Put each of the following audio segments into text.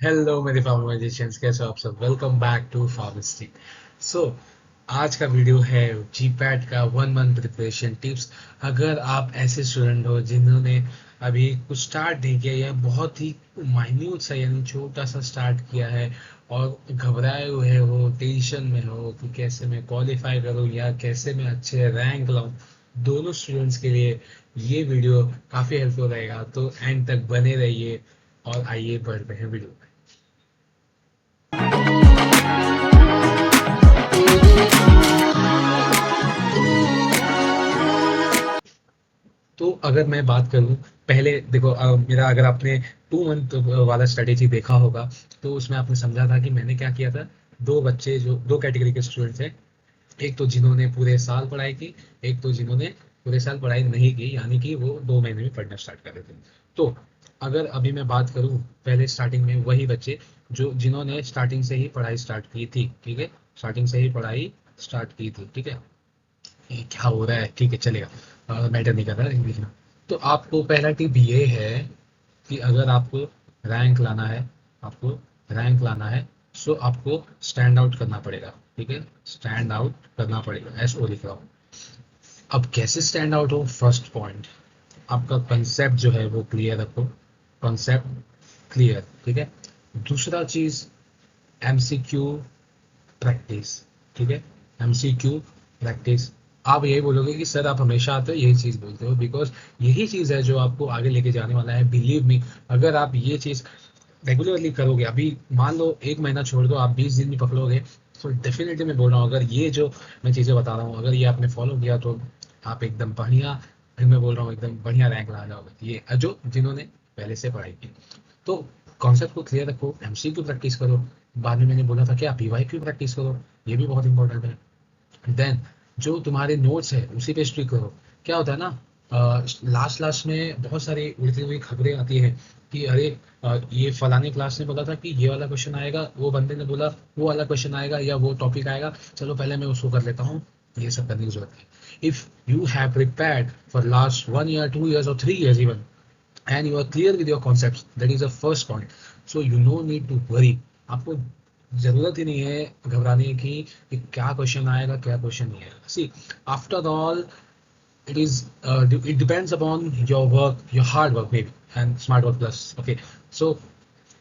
Hello मेरे फार्मेजिशियंस, कैसे हो आप सब। Welcome back to pharmacy. So आज का वीडियो है जीपैट का 1 मंथ प्रिपरेशन टिप्स। अगर आप ऐसे स्टूडेंट हो जिन्होंने अभी कुछ स्टार्ट नहीं किया या बहुत ही माइन्यूट सा यानी छोटा सा स्टार्ट किया है और घबराए हुए हो, टेंशन में हो कि कैसे मैं क्वालिफाई करूं या कैसे मैं अच्छे रैंक लाऊं, दोनों स्टूडेंट्स के लिए ये वीडियो काफ़ी हेल्पफुल रहेगा। तो एंड तक बने रहिए और आइए बढ़ते हैं वीडियो में। तो अगर मैं बात करूं, पहले देखो, मेरा अगर आपने 2 मंथ वाला स्ट्रेटेजी देखा होगा तो उसमें आपने समझा था कि मैंने क्या किया था। दो बच्चे, जो दो कैटेगरी के स्टूडेंट्स हैं, एक तो जिन्होंने पूरे साल पढ़ाई की, एक तो जिन्होंने पूरे साल पढ़ाई नहीं की, यानी कि वो 2 महीने में पढ़ना स्टार्ट कर रहे थे। तो अगर अभी मैं बात करूं, पहले स्टार्टिंग में वही बच्चे जो जिन्होंने स्टार्टिंग से ही पढ़ाई स्टार्ट की थी, ठीक है, स्टार्टिंग से ही पढ़ाई स्टार्ट की थी, ठीक है। ये क्या हो रहा है, ठीक है, चलेगा, मैटर नहीं कर रहा है लिखना। तो आपको पहला टिप ये है कि अगर आपको रैंक लाना है, आपको रैंक लाना है, सो आपको स्टैंड आउट करना पड़ेगा, ठीक है, स्टैंड आउट करना पड़ेगा, ऐसा लिख रहा हूँ। अब कैसे स्टैंड आउट हो, फर्स्ट पॉइंट, आपका कंसेप्ट जो है वो क्लियर रखो, कंसेप्ट क्लियर, ठीक है। दूसरा चीज, एमसीक्यू प्रैक्टिस, ठीक है, एमसीक्यू प्रैक्टिस। आप यही बोलोगे कि सर आप हमेशा आते हो यही चीज़ बोलते हो, बिकॉज यही चीज़ है जो आपको आगे लेके जाने वाला है, बिलीव मी। अगर आप ये चीज़ रेगुलरली करोगे, अभी मान लो 1 महीना छोड़ दो, आप 20 दिन भी पकड़ोगे, तो डेफिनेटली मैं बोल रहा हूँ, अगर ये जो मैं चीज़ें बता रहा हूँ, अगर ये आपने फॉलो किया तो आप एकदम बढ़िया, फिर मैं बोल रहा हूँ एकदम बढ़िया रैंक ला जाओगे, ये जो जिन्होंने पहले से पढ़ाई की। तो कॉन्सेप्ट को क्लियर रखो, एमसीक्यू प्रैक्टिस करो। बाद में मैंने बोला था कि आप पीवाईक्यू प्रैक्टिस करो, ये भी बहुत इंपॉर्टेंट है। देन जो तुम्हारे नोट्स है उसी पे स्टिक करो। क्या होता है ना, लास्ट लास्ट में बहुत सारी उड़ती हुई खबरें आती हैं कि अरे, ये फलाने क्लास ने बोला था कि ये वाला क्वेश्चन आएगा, वो बंदे ने बोला वो वाला क्वेश्चन आएगा या वो टॉपिक आएगा, चलो पहले मैं उसको कर लेता हूँ। ये सब करने की जरूरत है। If you have prepared for last 1 year, 2 years और 3 years even, and you are clear with your concepts, that is the first point, so you no need to worry। आपको जरूरत ही नहीं है घबराने की कि क्या क्वेश्चन आएगा क्या क्वेश्चन नहीं आएगा। See, after all, it is it depends upon your work, your hard work maybe, and smart work plus, okay। So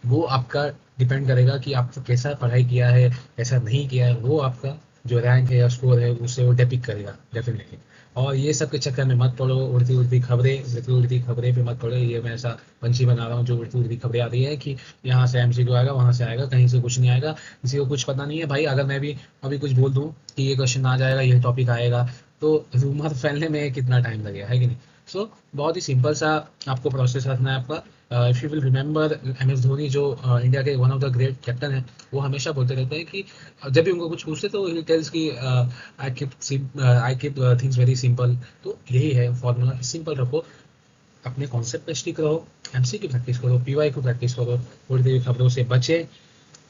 वो आपका डिपेंड करेगा कि आपने कैसा पढ़ाई किया है, कैसा नहीं किया है, वो आपका जो रैंक है या स्कोर है उससे वो डिपिक करेगा डेफिनेटली। और ये सब के चक्कर में मत पड़ो, उड़ती उड़ती खबरें, उड़ती उड़ती खबरें पे मत पड़ो। ये मैं ऐसा पंछी बना रहा हूँ जो उड़ती उड़ती खबरें आ रही है कि यहाँ से एमसीक्यू आएगा, वहाँ से आएगा, कहीं से कुछ नहीं आएगा, किसी को कुछ पता नहीं है भाई। अगर मैं भी अभी कुछ बोल दूँ कि ये क्वेश्चन आ जाएगा, ये टॉपिक आएगा, तो रूमर फैलने में कितना टाइम लगेगा, है कि नहीं। सो बहुत ही सिंपल सा आपको प्रोसेस रखना है आपका। If you will remember, M S Dhoni जो इंडिया के one of the great captain है, वो हमेशा बोलते रहते हैं कि जब भी उनको कुछ पूछते तो ही टेल्स कि I keep things very simple. तो यही है फॉर्मूला, सिंपल रखो, अपने कॉन्सेप्ट पे स्टिक रहो, एमसी की प्रैक्टिस करो, पीवाई की प्रैक्टिस करो, उड़ती हुई खबरों से बचे।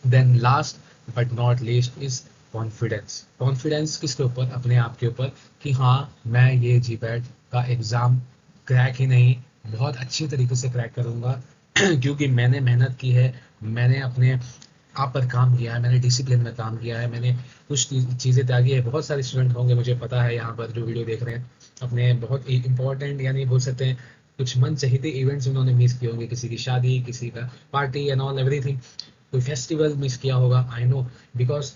Then last but not least is confidence. Confidence किसके ऊपर, अपने आप के ऊपर, कि हाँ मैं ये जीपैट का एग्ज़ाम क्रैक ही नहीं, बहुत अच्छी तरीके से क्रैक करूँगा क्योंकि मैंने मेहनत की है, मैंने अपने आप पर काम किया है, मैंने डिसिप्लिन में काम किया है, मैंने कुछ चीज़ें त्यागी है। बहुत सारे स्टूडेंट होंगे, मुझे पता है यहाँ पर जो वीडियो देख रहे हैं, अपने बहुत इंपॉर्टेंट यानी बोल सकते हैं कुछ मन चाहते इवेंट्स उन्होंने मिस किए होंगे, किसी की शादी, किसी का पार्टी एंड ऑल एवरीथिंग, कोई फेस्टिवल मिस किया होगा, आई नो। बिकॉज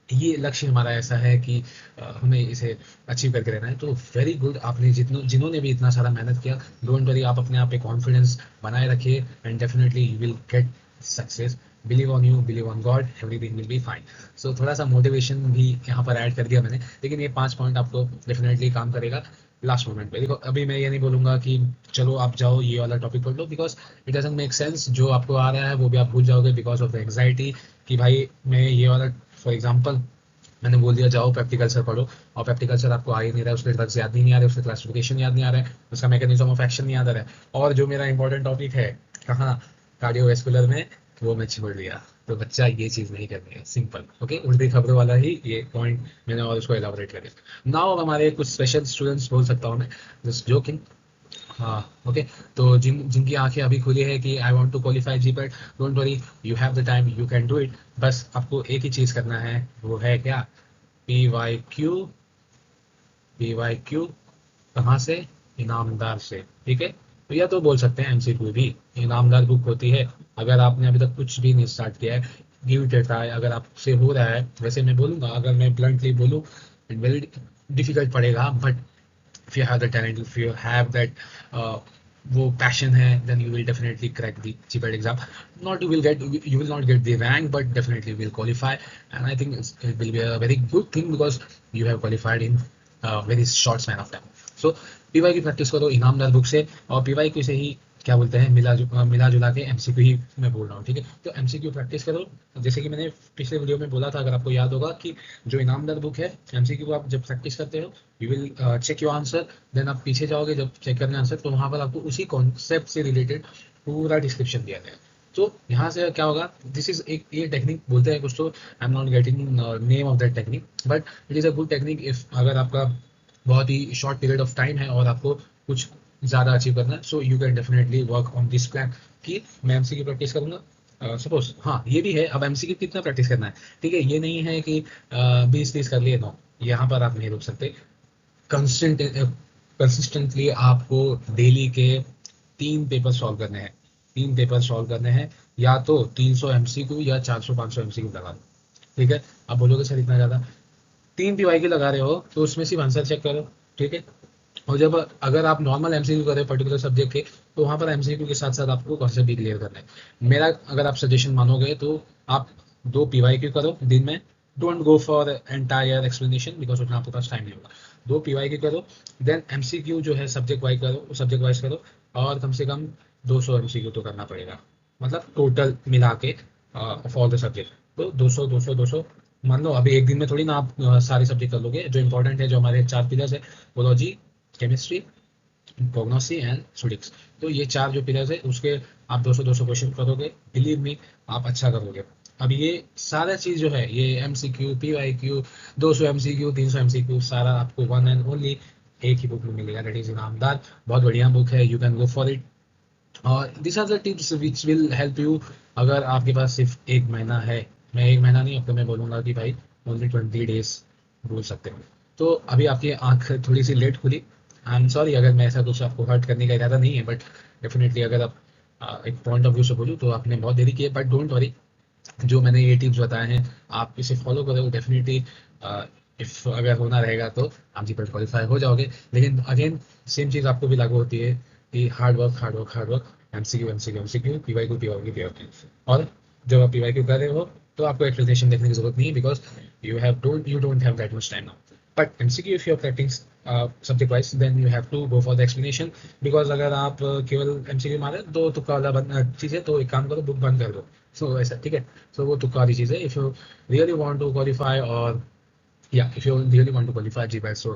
ये लक्ष्य हमारा ऐसा है कि हमें इसे अचीव करके रहना है। तो वेरी गुड, आपने जिन्होंने भी इतना सारा मेहनत किया, डोंट वरी, आप अपने आप पे कॉन्फिडेंस बनाए रखिए and definitely you will get success. Believe on you, believe on God, everything will be fine. So थोड़ा सा मोटिवेशन भी यहाँ पर ऐड कर दिया मैंने, लेकिन ये 5 पॉइंट आपको डेफिनेटली काम करेगा लास्ट मोमेंट पे। देखो, अभी मैं ये नहीं बोलूंगा कि चलो आप जाओ ये वाला टॉपिक पढ़ लो, because it doesn't make sense. जो आपको आ रहा है वो भी आप भूल जाओगे बिकॉज ऑफ द एंग्जाइटी कि भाई मैं ये वाला, फॉर एग्जाम्पल मैंने बोल दिया जाओ प्रैक्टिकल सर पढ़ो, और प्रैक्टिकल सर आपको आ ही नहीं रहा है, उसके ड्रग्स याद नहीं आ रहे, उसका क्लासिफिकेशन याद नहीं आ रहा है, उसका मैकेनिज्म ऑफ एक्शन नहीं याद आ रहा है, और जो मेरा इंपॉर्टेंट टॉपिक है कहाँ, कार्डियोवेस्कुलर में, वो मैं छोड़ दिया। तो बच्चा ये चीज़ नहीं करनी है, सिंपल, ओके। उल्टी खबरों वाला ही ये पॉइंट मैंने और उसको एलाबोरेट कर दिया। नाउ हमारे कुछ स्पेशल स्टूडेंट्स बोल सकता हूँ मैं, जस्ट जोकिंग, हाँ ओके। तो जिनकी आंखें अभी खुली है कि I want to qualify GPAT, don't worry, you have the time, you can do it. बस आपको एक ही चीज़ करना है, वो है क्या? PYQ। PYQ कहाँ से? इनामदार से, ठीक है। तो या तो बोल सकते हैं MCQ भी इनामदार बुक होती है। अगर आपने अभी तक कुछ भी नहीं स्टार्ट किया है, गिव इट अ ट्राई। अगर आपसे हो रहा है, वैसे मैं बोलूँगा, अगर मैं ब्लंटली बोलूँ, वेरी डिफिकल्ट पड़ेगा, but if you have the talent, if you have that वो passion है, then you will definitely crack the GPAT exam. Not you will not get the rank, but definitely will qualify. And I think it will be a very good thing because you have qualified in a very short span of time. So PY की practice करो Inamdar book से, और PY से ही क्या बोलते हैं, मिला जुला के MCQ ही मैं बोल रहा हूँ, ठीक है। तो MCQ प्रैक्टिस करो, जैसे कि मैंने पिछले वीडियो में बोला था, अगर आपको याद होगा, कि जो इनामदार बुक है, MCQ आप जब प्रैक्टिस करते हो, you will check your answer, then आप पीछे जाओगे जब चेक करने आंसर, तो वहां पर आपको उसी कॉन्सेप्ट से रिलेटेड पूरा डिस्क्रिप्शन दिया गया है। तो यहाँ से क्या होगा, दिस इज एक ये टेक्निक बोलते हैं कुछ, तो I am not getting name of that technique, but it is a good technique if अगर आपका बहुत ही शॉर्ट पीरियड ऑफ टाइम है और आपको कुछ ज़्यादा अचीव करना है, so you can definitely work on this plan कि मैं MCQ प्रैक्टिस करूंगा। सपोज हाँ ये भी है, अब MCQ कितना प्रैक्टिस करना है, ठीक है। ये नहीं है कि 20-30 कर लिए, नो, यहाँ पर आप नहीं रुक सकते। कंसिस्टेंटली आपको डेली के 3 पेपर सॉल्व करने हैं। 3 पेपर सॉल्व करने हैं, या तो 300 MCQ या 400-500 MCQ लगा दो, ठीक है। आप बोलोगे सर इतना ज़्यादा, 3 PYQ लगा रहे हो तो उसमें सिर्फ आंसर चेक करो, ठीक है। और जब अगर आप नॉर्मल MCQ कर रहे हो पर्टिकुलर सब्जेक्ट के, तो वहाँ पर MCQ के साथ साथ आपको कॉन्सेप्ट भी क्लियर करना है। मेरा अगर आप सजेशन मानोगे तो आप 2 PYQ करो दिन में। Don't go for entire explanation because उतना आपके पास टाइम नहीं होगा। 2 PYQ करो, देन MCQ जो है सब्जेक्ट वाइज करो, और कम से कम 200 MCQ तो करना पड़ेगा, मतलब टोटल मिला के फॉर द सब्जेक्ट। तो 200 मान लो अभी एक दिन में थोड़ी ना आप सारे सब्जेक्ट कर लोगे। जो इंपॉर्टेंट है, जो हमारे 4 पिलर्स है, बायोलॉजी, केमिस्ट्री, प्रोग्नोसी एंड सुडिक्स, तो ये 4 जो पिलर्स है उसके आप 200 क्वेश्चन करोगे, बिलीव मी आप अच्छा करोगे। अब ये सारा चीज जो है, ये MCQ, PYQ, 200 MCQ, 300 MCQ, सारा आपको वन एंड ओनली एक ही बुक में मिलेगा, दैट इज इनामदार। बहुत बढ़िया बुक है, you can go for it. और this are the tips which will help you. अगर आपके पास सिर्फ 1 महीना है, मैं 1 महीना नहीं, अब तो मैं बोलूँगा कि भाई ओनली 20 डेज बोल सकते हो। तो अभी आपकी आंख थोड़ी सी लेट खुली, आई एम सॉरी अगर मैं ऐसा कुछ आपको हर्ट करने का इरादा नहीं है, बट डेफिनेटली अगर आप एक पॉइंट ऑफ व्यू से बोलूँ तो आपने बहुत देरी की है, बट डोंट वरी, जो मैंने ये टिप्स बताए हैं आप इसे फॉलो करो, डेफिनेटली इफ अगर होना रहेगा तो आप जी पर क्वालिफाई हो जाओगे। लेकिन अगेन सेम चीज़ आपको भी लागू होती है कि हार्ड वर्क, MCQ, PYQ। और जब आप PYQ कर रहे हो तो आपको एक्सप्लेनेशन देखने की जरूरत नहीं है, because you don't have that much time now. But MCQ if you are practice subject wise, then you have to go for the explanation, because अगर आप केवल MCQ मारे दो तुक्का वाला चीज़ है, तो एक काम करो, बुक बंद कर दो। सो ऐसा ठीक है। सो वो तुक्का वाली चीज़ है। If you really want to qualify, और yeah, if you really want to qualify GPAT, so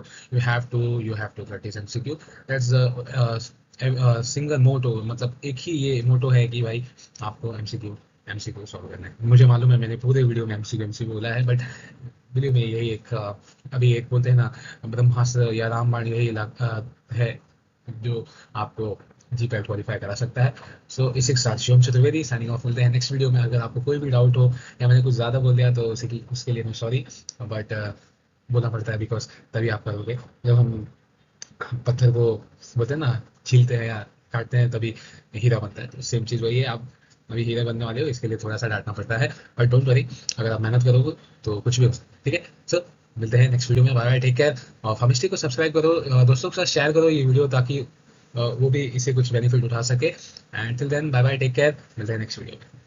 you have to practice MCQ. That's a single motto, मतलब एक ही ये मोटो है कि भाई आपको MCQ सॉल्व करना है। मुझे मालूम है मैंने पूरे वीडियो में MCQ बोला है, बट बिलीव में यही एक अभी एक बोलते हैं ना, ब्रह्मास्त्र या रामबाण, यही है जो आपको GPAT क्वालिफाई करा सकता है। सो इसी के साथ शिवम चतुर्वेदी साइनिंग ऑफ। मिलते हैं नेक्स्ट वीडियो में। अगर आपको कोई भी डाउट हो या मैंने कुछ ज़्यादा बोल दिया तो उसके लिए मैं सॉरी, बट बोलना पड़ता है बिकॉज तभी आप करोगे। जब हम पत्थर को बोलते हैं ना, छीलते हैं या काटते हैं, तभी हीरा बनता है। तो सेम चीज़ वही है, आप अभी हीरे बनने वाले हो, इसके लिए थोड़ा सा डांटना पड़ता है, बट डोंट वरी, अगर आप मेहनत करोगे तो कुछ भी हो सकता है, ठीक है। सो मिलते हैं नेक्स्ट वीडियो में, बाय बाय, टेक केयर। और फमिस्ट्री को सब्सक्राइब करो, दोस्तों के साथ शेयर करो ये वीडियो, ताकि वो भी इससे कुछ बेनिफिट उठा सके। And till then bye bye, take care, मिलते हैं नेक्स्ट वीडियो में।